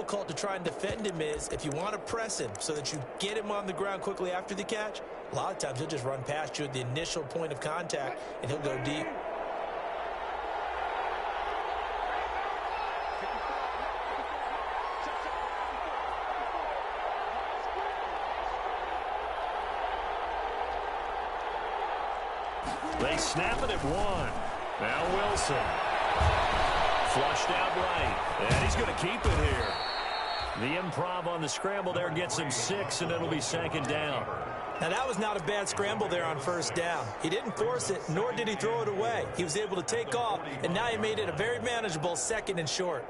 difficult to try and defend him is if you want to press him so that you get him on the ground quickly after the catch, a lot of times he'll just run past you at the initial point of contact, and he'll go deep. They snap it at one. Now Wilson. Flushed out right. And he's going to keep it here. The improv on the scramble there gets him 6, and it'll be 2nd down. Now, that was not a bad scramble there on 1st down. He didn't force it, nor did he throw it away. He was able to take off, and now he made it a very manageable 2nd and short.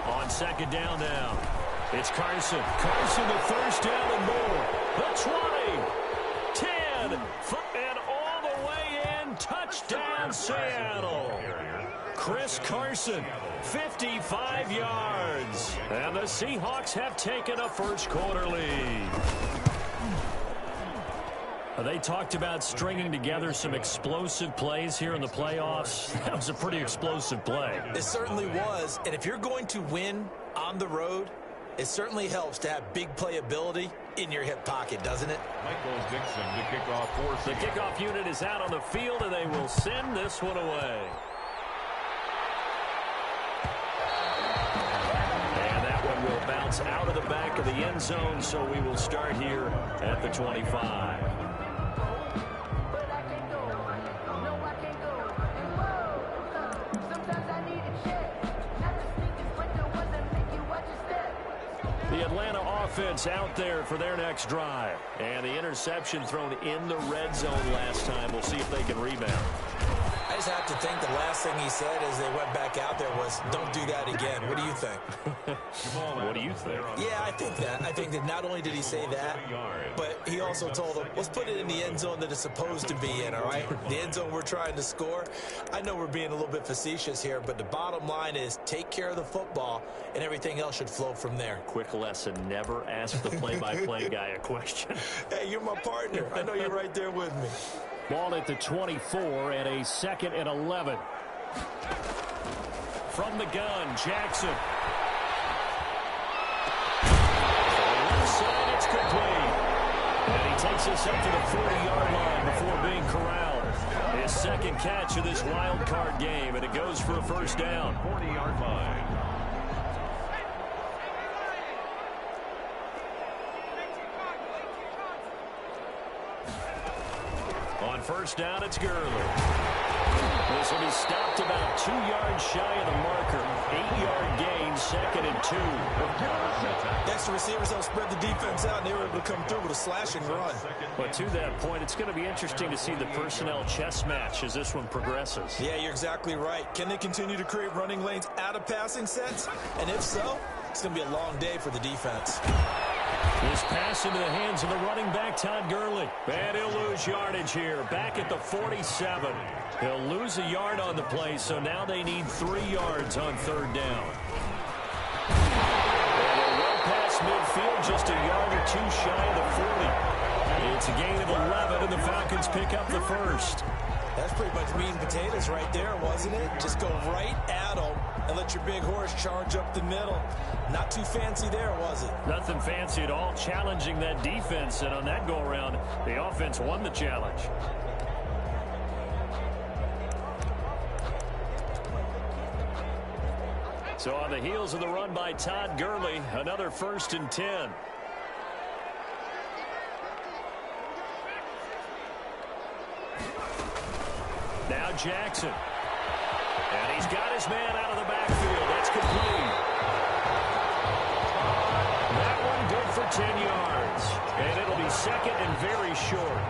On 2nd down now. It's Carson. Carson, the 1st down and more. The 20, 10, and all the way in. Touchdown, Seattle. Chris Carson, 55 yards. And the Seahawks have taken a first-quarter lead. They talked about stringing together some explosive plays here in the playoffs. That was a pretty explosive play. It certainly was. And if you're going to win on the road, it certainly helps to have big playability in your hip pocket, doesn't it? Michael Dixon, the kickoff force. The kickoff unit is out on the field, and they will send this one away. And that one will bounce out of the back of the end zone, so we will start here at the 25. The Atlanta offense out there for their next drive. And the interception thrown in the red zone last time. We'll see if they can rebound. I just have to think the last thing he said as they went back out there was, don't do that again. What do you think? What do you think? Yeah, I think that. I think that not only did he say that, but he also told them, let's put it in the end zone that it's supposed to be in, all right? The end zone we're trying to score. I know we're being a little bit facetious here, but the bottom line is take care of the football, and everything else should flow from there. Quick lesson, never ask the play-by-play guy a question. Hey, you're my partner. I know you're right there with me. Ball at the 24 and a 2nd and 11. From the gun, Jackson. Left side, it's complete. And he takes us up to the 40-yard line before being corralled. His 2nd catch of this wild card game, and it goes for a 1st down. 40-yard line. On 1st down, it's Gurley. This will be stopped about 2 yards shy of the marker. 8-yard gain, 2nd and 2. Extra receivers help spread the defense out, and they were able to come through with a slash and run. But to that point, it's going to be interesting to see the personnel chess match as this one progresses. Yeah, you're exactly right. Can they continue to create running lanes out of passing sets? And if so, it's going to be a long day for the defense. This pass into the hands of the running back, Todd Gurley. And he'll lose yardage here, back at the 47. He'll lose a yard on the play, so now they need 3 yards on 3rd down. And a well past midfield, just a yard or 2 shy of the 40. It's a gain of 11, and the Falcons pick up the 1st. That's pretty much meat and potatoes right there, wasn't it? Just go right at them and let your big horse charge up the middle. Not too fancy there, was it? Nothing fancy at all, challenging that defense, and on that go-around, the offense won the challenge. So on the heels of the run by Todd Gurley, another 1st and 10. Now Jackson. And he's got his man out of the backfield. That's complete. That one good for 10 yards. And it'll be second and very short.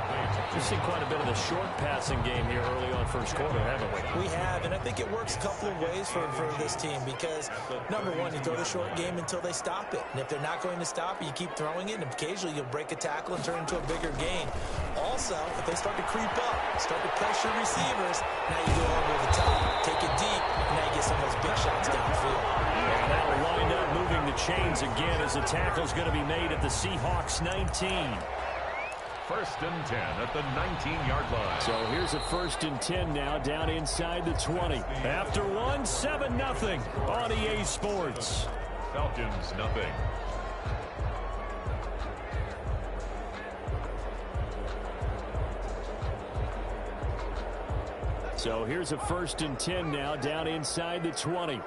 We've seen quite a bit of the short passing game here early on first quarter, haven't we? We have, and I think it works a couple of ways for this team because, number one, you throw the short game until they stop it. And if they're not going to stop it, you keep throwing it, and occasionally you'll break a tackle and turn into a bigger gain. Also, if they start to creep up, start to pressure receivers, now you go over the top, take it deep, and now you get some of those big shots downfield. And that'll wind up moving the chains again as the tackle's going to be made at the Seahawks 19. First and 10 at the 19-yard line. So here's a first and 10 now down inside the 20. After one, 7-0 on EA Sports. Falcons, nothing. So here's a first and 10 now down inside the 20.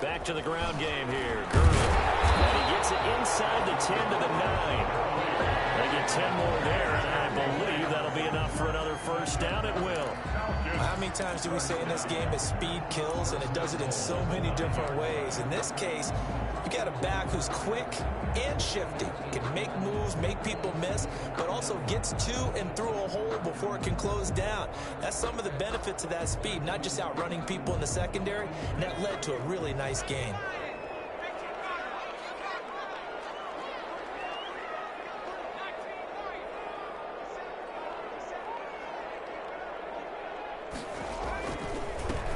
Back to the ground game here. Gurley. And he gets it inside the 10 to the 9. They get 10 more there, and I believe that'll be enough for another first down. It will. How many times do we say in this game that speed kills, and it does it in so many different ways? In this case, you got a back who's quick and shifty, can make moves, make people miss, but also gets to and through a hole before it can close down. That's some of the benefits of that speed, not just outrunning people in the secondary, and that led to a really nice gain.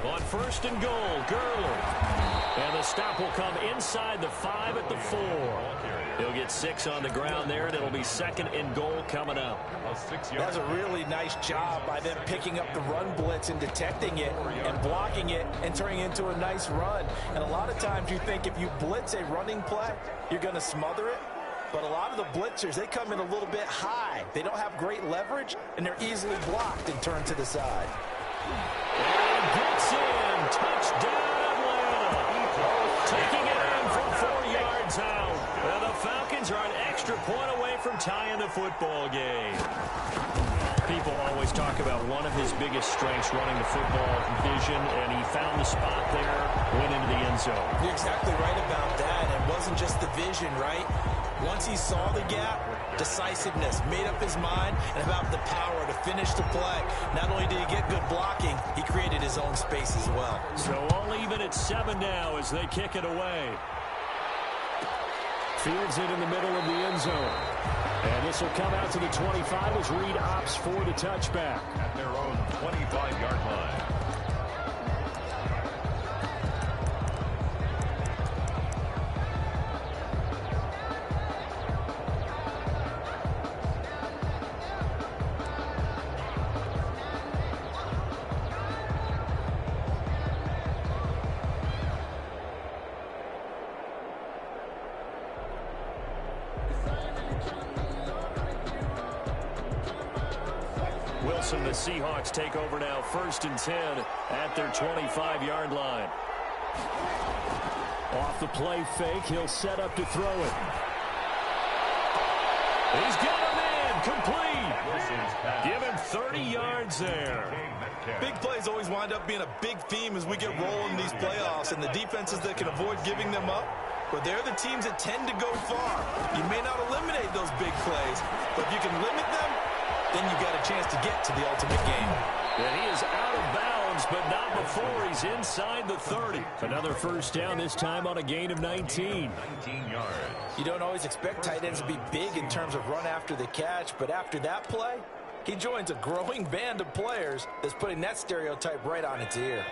On first and goal, Gurley. And the stop will come inside the 5 at the 4. He'll get 6 on the ground there, and it'll be second and goal coming up. That's a really nice job by them picking up the run blitz and detecting it and blocking it and turning it into a nice run. And a lot of times you think if you blitz a running play, you're going to smother it. But a lot of the blitzers, they come in a little bit high. They don't have great leverage, and they're easily blocked and turned to the side. And gets in. Touchdown, Atlanta. Taking it in from 4 yards out. And the Falcons are an extra point away from tying the football game. People always talk about one of his biggest strengths running the football, vision, and he found the spot there, went into the end zone. You're exactly right about that. It wasn't just the vision, right? Once he saw the gap, decisiveness, made up his mind, and about the power to finish the play. Not only did he get good blocking, he created his own space as well. So all even at 7 now as they kick it away. Fields it in the middle of the end zone. And this will come out to the 25 as Reed opts for the touchback. At their own 25-yard line. Wilson, the Seahawks take over now, first and 10 at their 25-yard line. Off the play fake, he'll set up to throw it. He's got a man, complete. Give him 30 yards there. Big plays always wind up being a big theme as we get rolling in these playoffs, and the defenses that can avoid giving them up, but they're the teams that tend to go far. You may not eliminate those big plays, but if you can limit them, then you got a chance to get to the ultimate game. And he is out of bounds, but not before he's inside the 30. Another first down, this time on a gain of 19. 19 yards. You don't always expect tight ends to be big in terms of run after the catch, but after that play, he joins a growing band of players that's putting that stereotype right on its ear.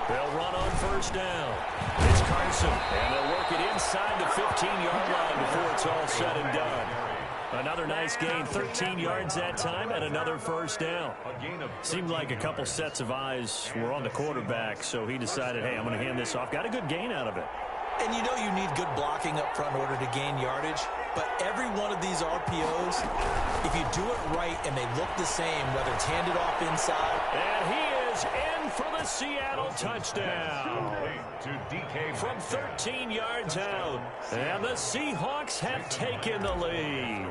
They'll run on first down. It's Carson, and they'll work it inside the 15-yard line before it's all said and done. Another nice gain, 13 yards that time, and another first down. Seemed like a couple sets of eyes were on the quarterback, so he decided, hey, I'm going to hand this off. Got a good gain out of it. And you know you need good blocking up front in order to gain yardage, but every one of these RPOs, if you do it right and they look the same, whether it's handed off inside. And he is in for the a Seattle touchdown. From 13 yards out. And the Seahawks have taken the lead.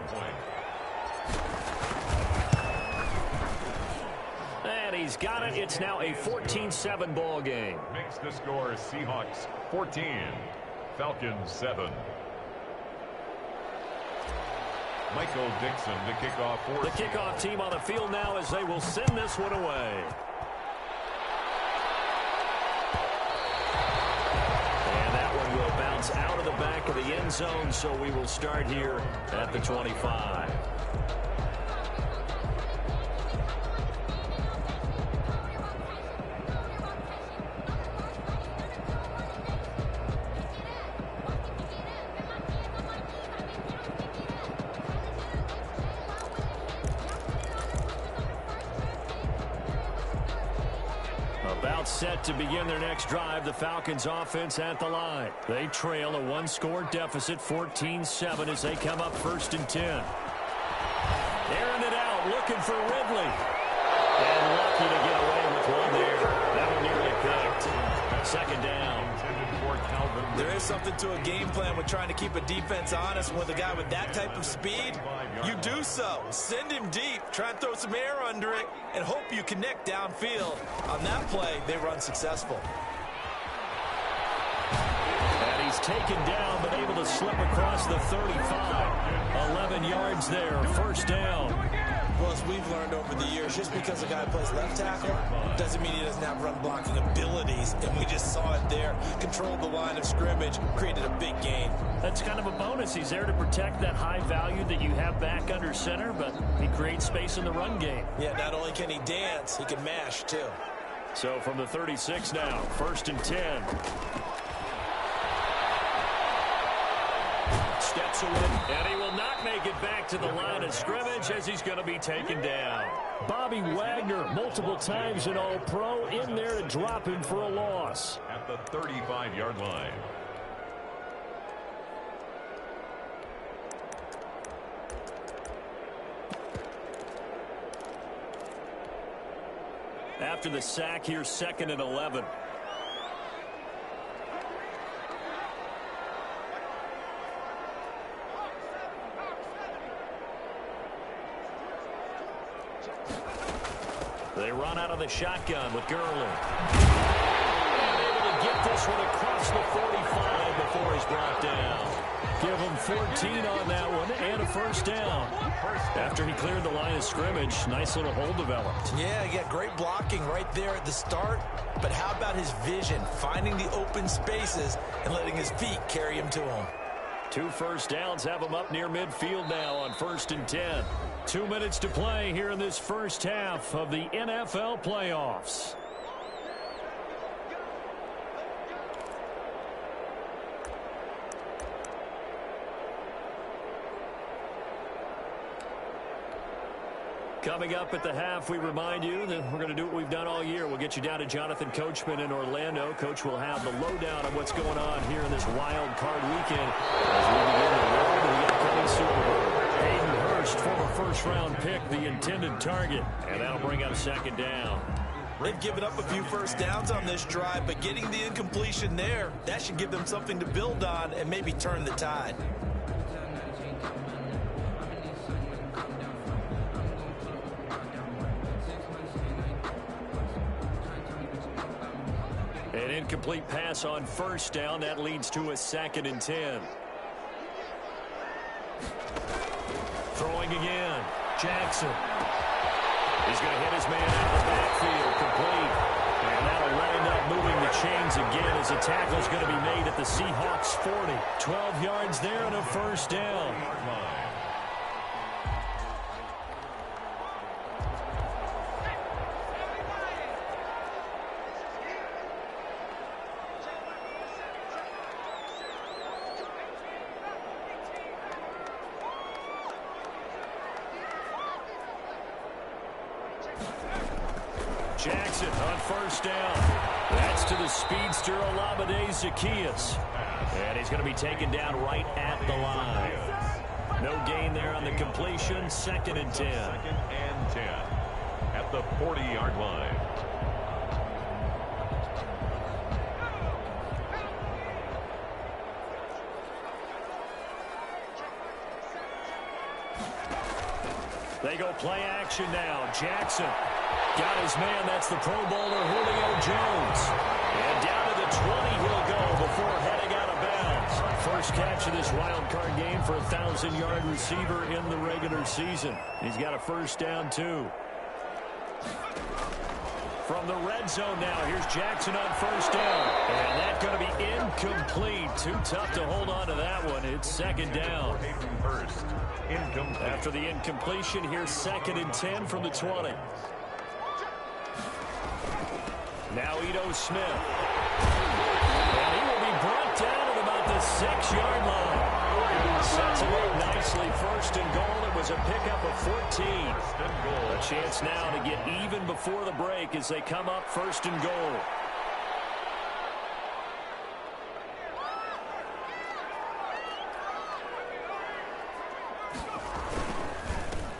And he's got it. It's now a 14-7 ball game. Makes the score Seahawks 14, Falcons 7. Michael Dixon to kick off for the kickoff team on the field now as they will send this one away. And that one will bounce out of the back of the end zone, so we will start here at the 25. About set to begin their next drive, the Falcons offense at the line. They trail a one-score deficit, 14-7, as they come up 1st and 10. Airing it out, looking for Ridley. And lucky to get away with one there. That one nearly picked. Second down. There is something to a game plan with trying to keep a defense honest. With a guy with that type of speed, you do so. Send him deep, try and throw some air under it, and hope you connect downfield. On that play, they run successful. And he's taken down, but able to slip across the 35. 11 yards there, 1st down. Well, as we've learned over the years, just because a guy plays left tackle doesn't mean he doesn't have run blocking abilities. And we just saw it there. Controlled the line of scrimmage, created a big gain. That's kind of a bonus. He's there to protect that high value that you have back under center, but he creates space in the run game. Yeah, not only can he dance, he can mash too. So from the 36 now, 1st and 10. Steps away, and he will not make it back to the line of scrimmage as he's going to be taken down. Bobby Wagner, multiple times an All-Pro, in there to drop him for a loss. At the 35-yard line. After the sack here, 2nd and 11. They run out of the shotgun with Gurley. And able to get this one across the 45 before he's brought down. Give him 14 on that one and a 1st down. After he cleared the line of scrimmage, nice little hole developed. Yeah, he got great blocking right there at the start. But how about his vision, finding the open spaces and letting his feet carry him to him? 2 first downs have him up near midfield now on 1st and 10. 2 minutes to play here in this first half of the NFL playoffs. Coming up at the half, we remind you that we're going to do what we've done all year. We'll get you down to Jonathan Coachman in Orlando. Coach will have the lowdown on what's going on here in this wild card weekend as we begin the road to the upcoming Super Bowl. Hayden Hurst, former first-round pick, the intended target, and that'll bring up 2nd down. They've given up a few first downs on this drive, but getting the incompletion there, that should give them something to build on and maybe turn the tide. An incomplete pass on 1st down. That leads to a 2nd and 10. Throwing again. Jackson. He's going to hit his man out of the backfield. Complete. And that'll wind up moving the chains again as a tackle is going to be made at the Seahawks 40. 12 yards there and a 1st down. Jackson on 1st down. That's to the speedster Olamide Zaccheaus. And he's going to be taken down right at the line. No gain there on the completion. 2nd and 10. 2nd and 10 at the 40-yard line. They go play action now. Jackson got his man. That's the Pro Bowler Julio Jones. And down to the 20 he'll go before heading out of bounds. First catch of this wild card game for a 1,000-yard receiver in the regular season. He's got a first down, too. From the red zone now, here's Jackson on first down. And that's going to be incomplete. Too tough to hold on to that one. It's second down. After the incompletion, here's 2nd and 10 from the 20. Now Ito Smith. And he will be brought down at about the 6-yard line. Sets him up nicely. First and goal. It was a pickup of 14. A chance now to get even before the break as they come up first and goal.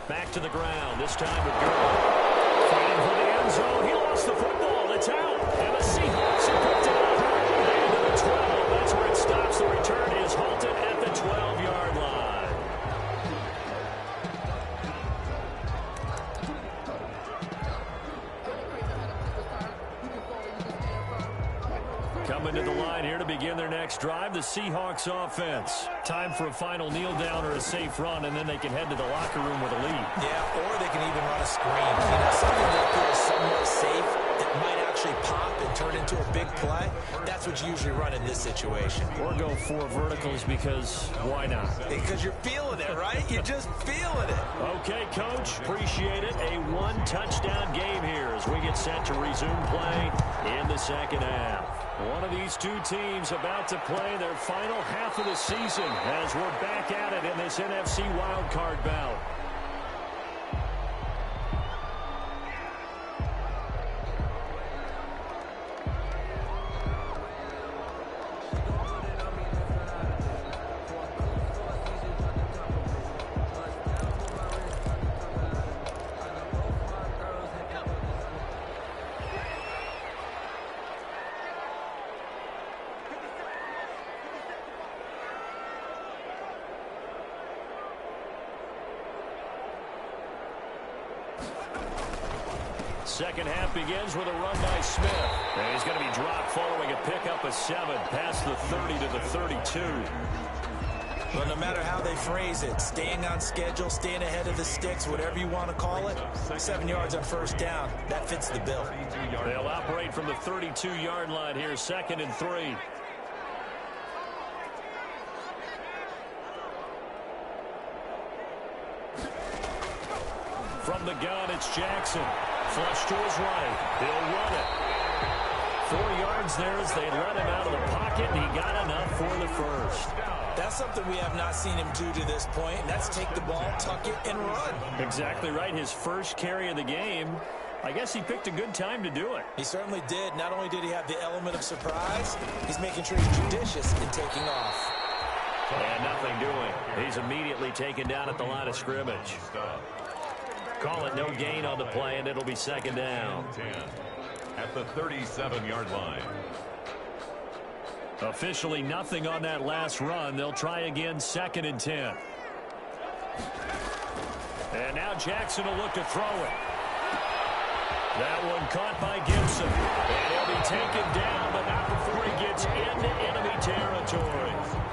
Back to the ground, this time with Gurley. Fighting for the end zone. He lost the football. It's out. And the Seahawks have picked it up. Down to the 12. That's where it stops. The return is halted at the 12-yard line. Coming to the line here to begin their next drive, the Seahawks offense. Time for a final kneel down or a safe run, and then they can head to the locker room with a lead. Yeah, or they can even run a screen. You know, something that feels somewhat safe that might actually pop and turn into a big play. That's what you usually run in this situation. Or go 4 verticals because why not? Because you're feeling it, right? You're just feeling it. Okay, Coach. Appreciate it. A 1-touchdown game here as we get set to resume play in the second half. One of these two teams about to play their final half of the season as we're back at it in this NFC wildcard bout. Second half begins with a run by Smith. And he's going to be dropped following a pickup of 7 past the 30 to the 32. But no matter how they phrase it, staying on schedule, staying ahead of the sticks, whatever you want to call it, 7 yards on first down, that fits the bill. They'll operate from the 32-yard line here, 2nd and 3. From the gun, it's Jackson. Flush to his right. He'll run it. 4 yards there as they let him out of the pocket, and he got enough for the first. That's something we have not seen him do to this point, and that's take the ball, tuck it, and run. Exactly right. His first carry of the game. I guess he picked a good time to do it. He certainly did. Not only did he have the element of surprise, he's making sure he's judicious in taking off. And nothing doing. He's immediately taken down at the line of scrimmage. Call it no gain on the play, and it'll be second down. 10 at the 37-yard line. Officially nothing on that last run. They'll try again, 2nd and 10. And now Jackson will look to throw it. That one caught by Gibson. And he'll be taken down, but not before he gets into enemy territory.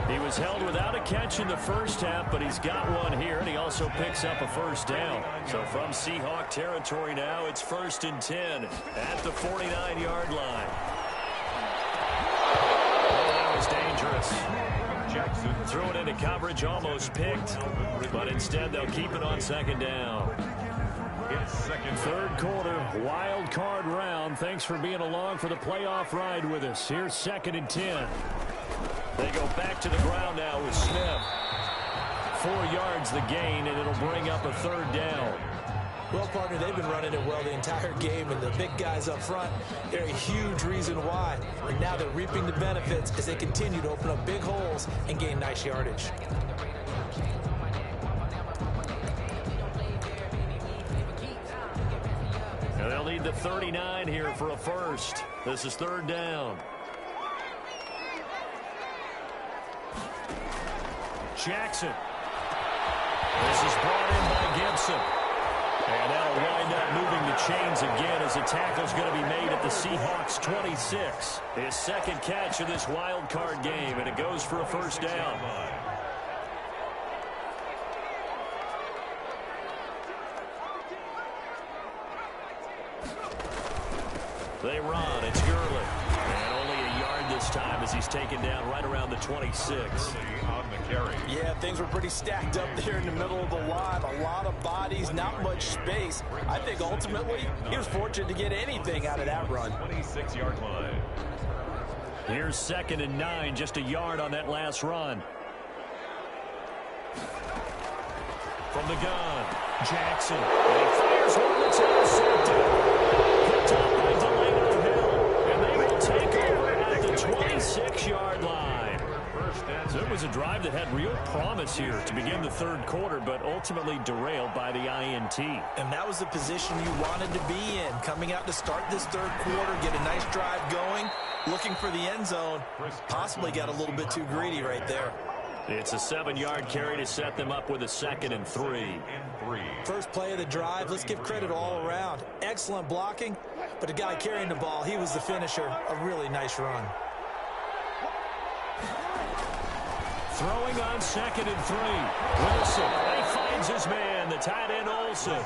He was held without a catch in the first half, but he's got one here, and he also picks up a first down. So from Seahawk territory now, it's 1st and 10 at the 49-yard line. Oh, that was dangerous. Jackson threw it into coverage, almost picked, but instead they'll keep it on 2nd down. Third quarter, wild card round. Thanks for being along for the playoff ride with us. Here's 2nd and 10. They go back to the ground now with Smith. 4 yards the gain, and it'll bring up a 3rd down. Well, partner, they've been running it well the entire game, and the big guys up front, they're a huge reason why. And now they're reaping the benefits as they continue to open up big holes and gain nice yardage. And they'll need the 39 here for a first. This is 3rd down. Jackson. This is brought in by Gibson. And that'll wind up moving the chains again as the tackle's going to be made at the Seahawks 26. His second catch of this wild card game, and it goes for a first down. They run. It's Gurley. And only a yard this time as he's taken down right around the 26. On the carry. Yeah, things were pretty stacked up there in the middle of the line. A lot of bodies, not much space. I think ultimately he was fortunate to get anything out of that run. 26-yard line. Here's 2nd and 9, just a yard on that last run. From the gun, Jackson. And he fires one that's intercepted. Picked up by Delano Hill. And they will take over at the 26-yard line. So it was a drive that had real promise here to begin the third quarter, but ultimately derailed by the INT. And that was the position you wanted to be in. Coming out to start this third quarter, get a nice drive going, looking for the end zone. Possibly got a little bit too greedy right there. It's a 7-yard carry to set them up with a 2nd and 3. First play of the drive, let's give credit all around. Excellent blocking, but the guy carrying the ball, he was the finisher. A really nice run. Throwing on 2nd and 3. Wilson, he finds his man, the tight end Olsen.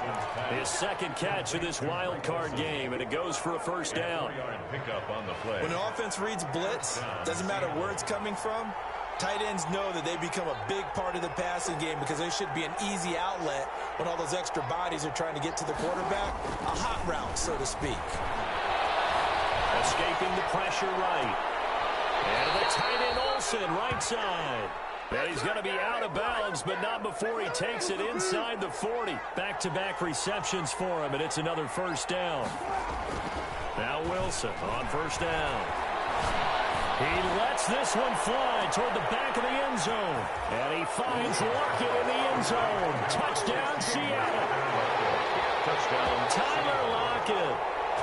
His second catch of this wild card game, and it goes for a first down. When an offense reads blitz, doesn't matter where it's coming from, tight ends know that they become a big part of the passing game because they should be an easy outlet when all those extra bodies are trying to get to the quarterback. A hot route, so to speak. Escaping the pressure right. And the tight end Olsen, right side. And he's going to be out of bounds, but not before he takes it inside the 40. Back-to-back receptions for him, and it's another first down. Now Wilson on first down. He lets this one fly toward the back of the end zone. And he finds Lockett in the end zone. Touchdown, Seattle. Touchdown, Tyler Lockett.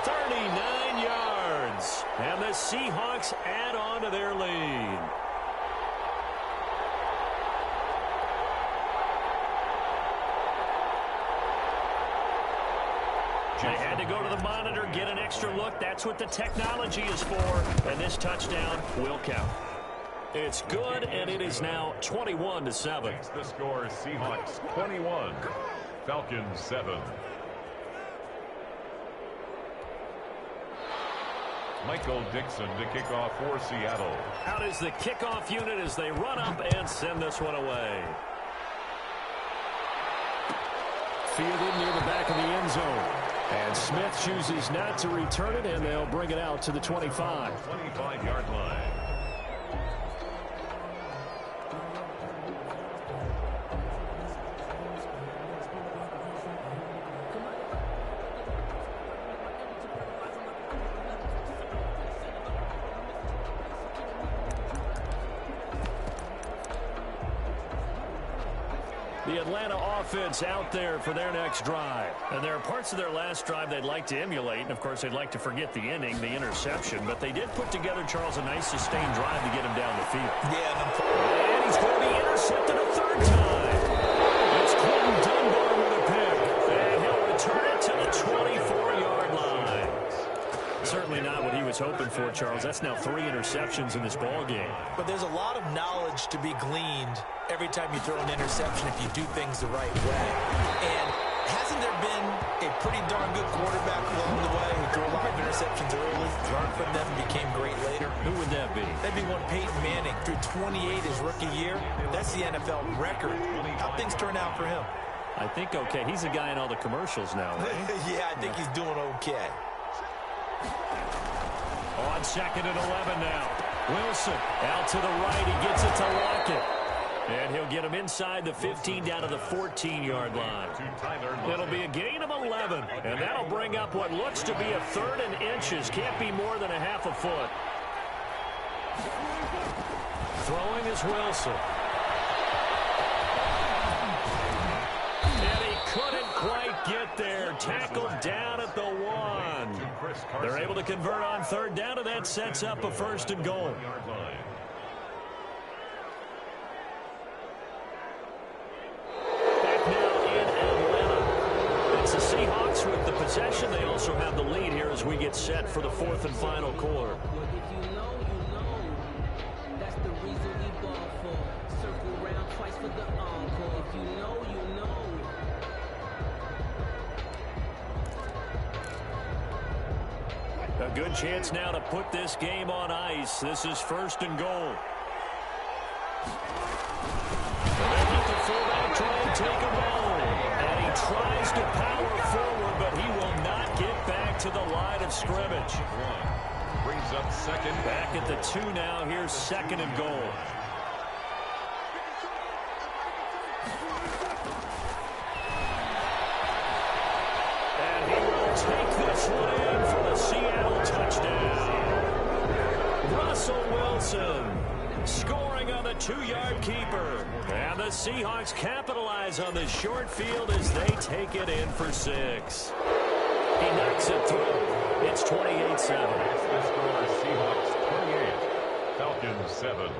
39 yards. And the Seahawks add on to their lead. They had to go to the monitor, get an extra look. That's what the technology is for. And this touchdown will count. It's good, and it is now 21-7. The score is Seahawks 21, Falcons 7. Michael Dixon to kick off for Seattle. Out is the kickoff unit as they run up and send this one away. Fielded near the back of the end zone. And Smith chooses not to return it, and they'll bring it out to the 25. 25-yard line. The Atlanta offense out there for their next drive. And there are parts of their last drive they'd like to emulate. And, of course, they'd like to forget the inning, the interception. But they did put together, Charles, a nice sustained drive to get him down the field. Yeah, and he's going to be intercepted a third time. It's Clinton Dunbar with a pick. And he'll return it to the 24-yard line. Certainly not what he was hoping for, Charles. That's now 3 interceptions in this ball game. But there's a lot of knowledge to be gleaned every time you throw an interception if you do things the right way. And hasn't there been a pretty darn good quarterback along the way who threw a lot of interceptions early, learned from them, and became great later? Who would that be? That'd be one Peyton Manning. Threw 28 his rookie year. That's the NFL record. How'd things turn out for him? I think okay. He's a guy in all the commercials now, right? Yeah, I think he's doing okay. On 2nd and 11 now. Wilson out to the right. He gets it to Lockett. And he'll get him inside the 15 down to the 14-yard line. It'll be a gain of 11. And that'll bring up what looks to be a 3rd and inches. Can't be more than a half a foot. Throwing is Wilson. And he couldn't quite get there. Tackled down at the 1. They're able to convert on 3rd down, and that sets up a 1st and goal. Back now in Atlanta. It's the possession. They also have the lead here as we get set for the fourth and final quarter. A good chance now to put this game on ice. This is first and goal. And they let the fullback try and take him home. And he tries to power forward, but he will not get back to the line of scrimmage. Brings up second. Back at the 2 now. Here's second and goal. And he will take this one in for the Seattle touchdown. Russell Wilson scoring on the 2-yard keeper. And the Seahawks capitalize on the short field as they take it in for 6. He knocks it through. It's 28-7. The score, Seahawks 28, Falcons 7.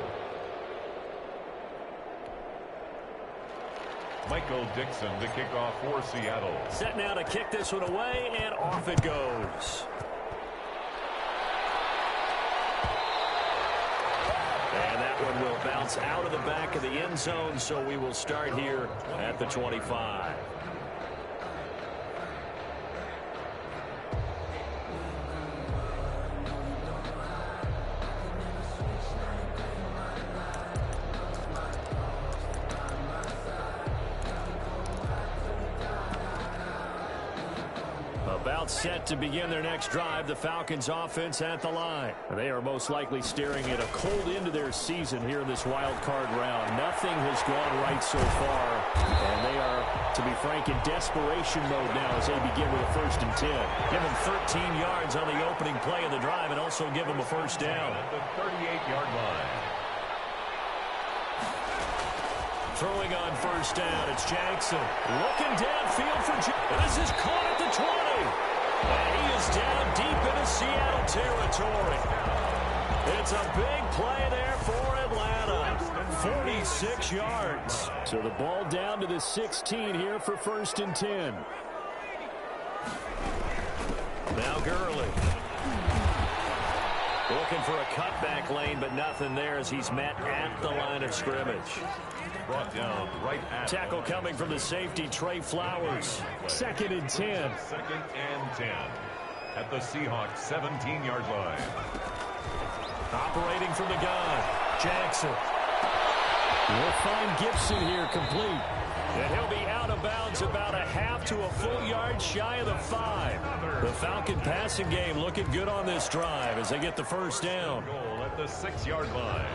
Michael Dixon to kick off for Seattle. Set now to kick this one away, and off it goes. And that one will bounce out of the back of the end zone, so we will start here at the 25. About set to begin their next drive, the Falcons offense at the line. They are most likely staring at a cold end to their season here in this wild card round. Nothing has gone right so far, and they are, to be frank, in desperation mode now as they begin with a 1st and 10. Give them 13 yards on the opening play of the drive and also give them a first down. At the 38-yard line. Throwing on first down, it's Jackson. Looking downfield for This is caught at the 20. And he is down deep into Seattle territory. It's a big play there for Atlanta. 46 yards. So the ball down to the 16 here for 1st and 10. Now Gurley. Looking for a cutback lane, but nothing there as he's met at the line of scrimmage. Brought down right at. Tackle coming from the safety, Trey Flowers. 2nd and 10. 2nd and 10. At the Seahawks 17-yard line. Operating from the gun, Jackson. We'll find Gibson here complete. And he'll be out of bounds about a half to a full yard shy of the 5. The Falcon passing game looking good on this drive as they get the first down. Goal at the 6-yard line.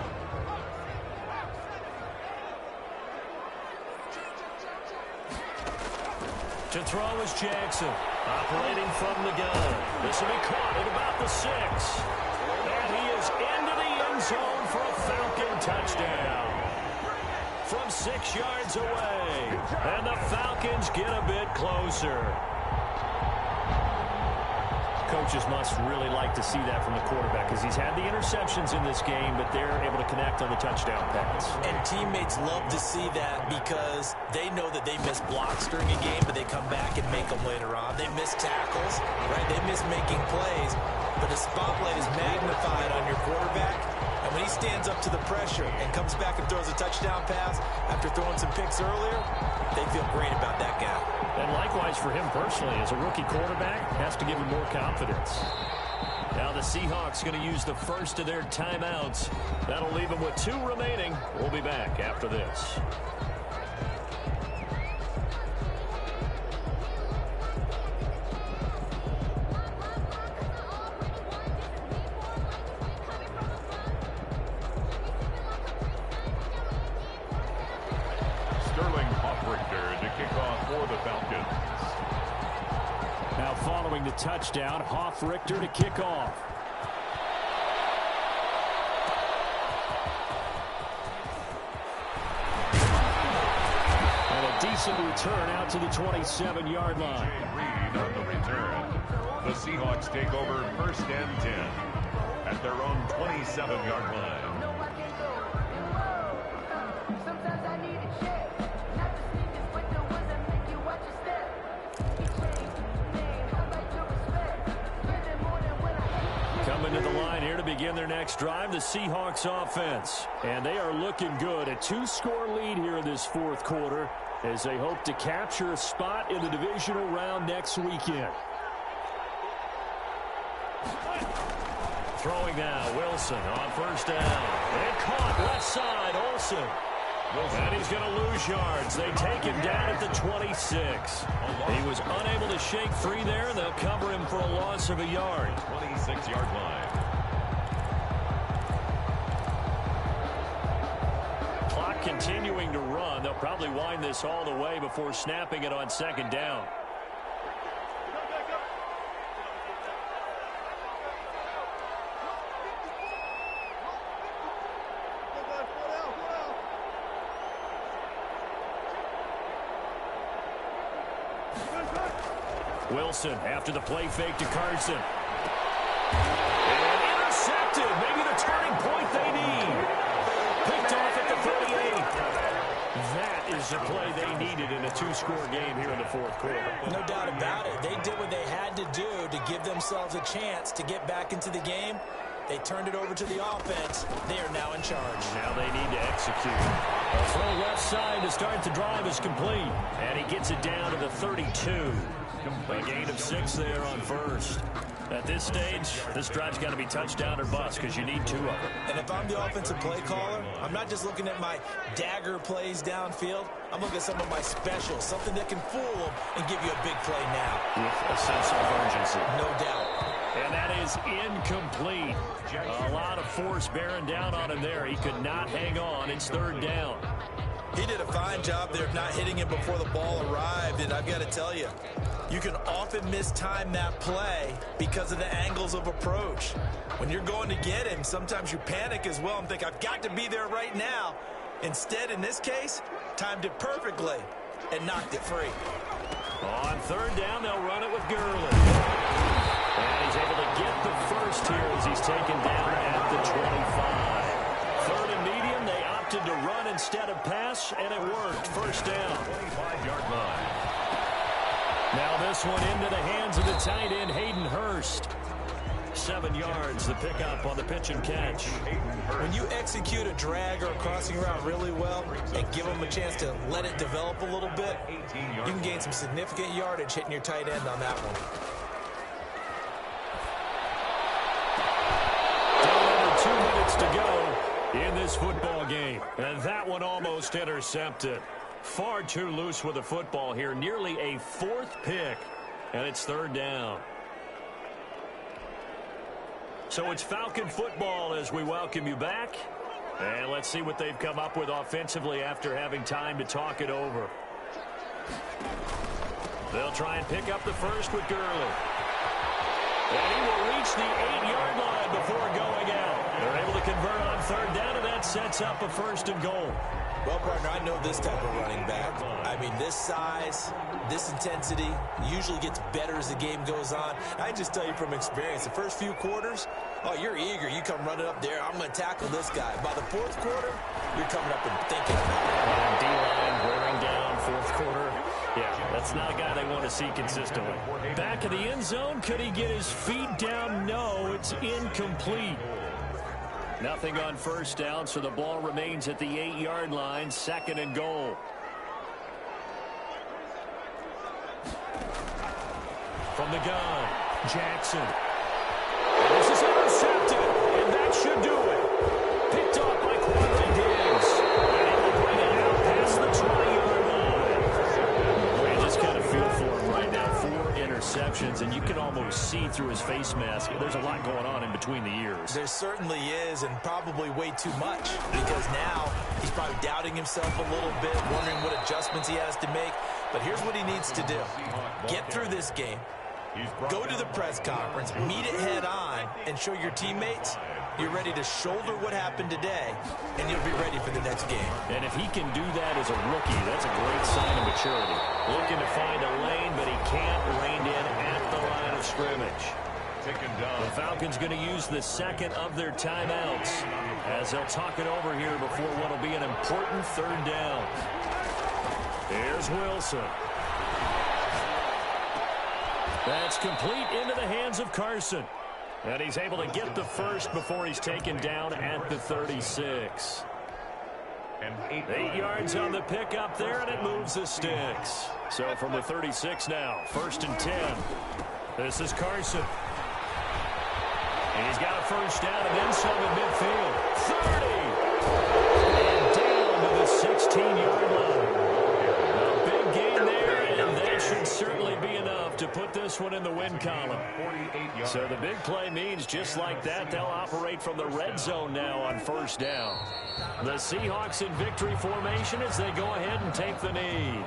To throw is Jackson. Operating from the gun. This will be caught at about the 6. And he is into the end zone for a Falcon touchdown. From 6 yards away. And the Falcons get a bit closer. Coaches must really like to see that from the quarterback because he's had the interceptions in this game, but they're able to connect on the touchdown pass. And teammates love to see that because they know that they miss blocks during a game, but they come back and make them later on. They miss tackles, right? They miss making plays, but the spotlight is magnified on your quarterback. And when he stands up to the pressure and comes back and throws a touchdown pass after throwing some picks earlier, they feel great about that guy. And likewise for him personally, as a rookie quarterback, has to give him more confidence. Now the Seahawks going to use the first of their timeouts. That'll leave them with 2 remaining. We'll be back after this. The touchdown, Hoff-Richter to kick off. And a decent return out to the 27-yard line. Reed on the return. The Seahawks take over 1st and 10 at their own 27-yard line. begin their next drive, the Seahawks offense. And they are looking good. A 2-score lead here in this fourth quarter as they hope to capture a spot in the divisional round next weekend. Throwing now, Wilson on first down. And caught left side, Olsen. And he's going to lose yards. They take him down at the 26. He was unable to shake free there, and they'll cover him for a loss of a yard. 26-yard line. Clock continuing to run. They'll probably wind this all the way before snapping it on second down. Wilson after the play fake to Carson. And intercepted. Maybe the turning point they need. Picked off at the 38. That is the play they needed in a 2-score game here in the fourth quarter. No doubt about it. They did what they had to do to give themselves a chance to get back into the game. They turned it over to the offense. They are now in charge. Now they need to execute. A throw left side to start the drive is complete. And he gets it down to the 32. A gain of 6 there on first. At this stage, this drive's got to be touchdown or bust because you need 2 of them. And if I'm the offensive play caller, I'm not just looking at my dagger plays downfield. I'm looking at some of my specials, something that can fool them and give you a big play now. With a sense of urgency. No doubt. And that is incomplete. A lot of force bearing down on him there. He could not hang on. It's third down. He did a fine job there of not hitting him before the ball arrived, and I've got to tell you, you can often mistime that play because of the angles of approach. When you're going to get him, sometimes you panic as well and think, I've got to be there right now. Instead, in this case, timed it perfectly and knocked it free. On third down, they'll run it with Gurley. And he's able to get the first here as he's taken down at the 25. Third and medium, they opted to run instead of pass, and it worked. First down. 25-yard line. Now this one into the hands of the tight end, Hayden Hurst. 7 yards, the pickup on the pitch and catch. When you execute a drag or a crossing route really well and give them a chance to let it develop a little bit, you can gain some significant yardage hitting your tight end on that one. Under 2 minutes to go in this football game. And that one almost intercepted. Far too loose with the football here. Nearly a 4th pick. And it's third down. So it's Falcon football as we welcome you back. And let's see what they've come up with offensively after having time to talk it over. They'll try and pick up the first with Gurley. And he will reach the 8-yard line before going out. They're able to convert on third down, and that sets up a first and goal. Well, partner, I know this type of running back. I mean, this size, this intensity usually gets better as the game goes on. I just tell you from experience, the first few quarters, oh, you're eager. You come running up there, I'm going to tackle this guy. By the fourth quarter, you're coming up and thinking about it. And D-line wearing down fourth quarter. Yeah, that's not a guy they want to see consistently. Back of the end zone, could he get his feet down? No, it's incomplete. Nothing on first down, so the ball remains at the 8-yard line, second and goal. From the gun, Jackson. And this is intercepted, and that should do it. Picked off by Quentin Diggs. And he will bring it out past the 20-yard line. You just kind of feel for him right now. 4 interceptions, and you can almost see through his face mask. There's a lot going on in between the ears. There certainly is, and probably way too much, because now he's probably doubting himself a little bit, wondering what adjustments he has to make. But here's what he needs to do. Get through this game. Go to the press conference, meet it head on, and show your teammates you're ready to shoulder what happened today, and you'll be ready for the next game. And if he can do that as a rookie, that's a great sign of maturity. Looking to find a lane, but he can't rein in at the line of scrimmage. The Falcons going to use the second of their timeouts as they'll talk it over here before what will be an important third down. Here's Wilson. That's complete into the hands of Carson. And he's able to get the first before he's taken down at the 36. And 8 yards on the pickup there, and it moves the sticks. So from the 36 now, 1st and 10. This is Carson. And he's got a first down and then some at midfield. 30! And down to the 16-yard line. A big gain there, and that should certainly be enough to put this one in the win column. So the big play means just like that, they'll operate from the red zone now on 1st down. The Seahawks in victory formation as they go ahead and take the knee.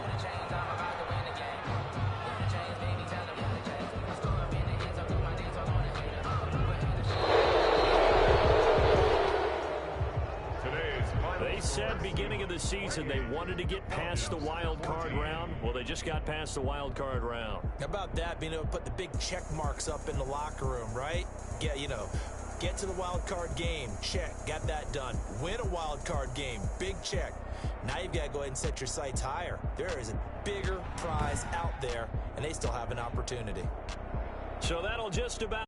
They said beginning of the season they wanted to get past the wild card round. Well, they just got past the wild card round. How about that, being able to put the big check marks up in the locker room, right? Get to the wild card game, check, got that done. Win a wild card game, big check. Now you've got to go ahead and set your sights higher. There is a bigger prize out there, and they still have an opportunity. So that'll just about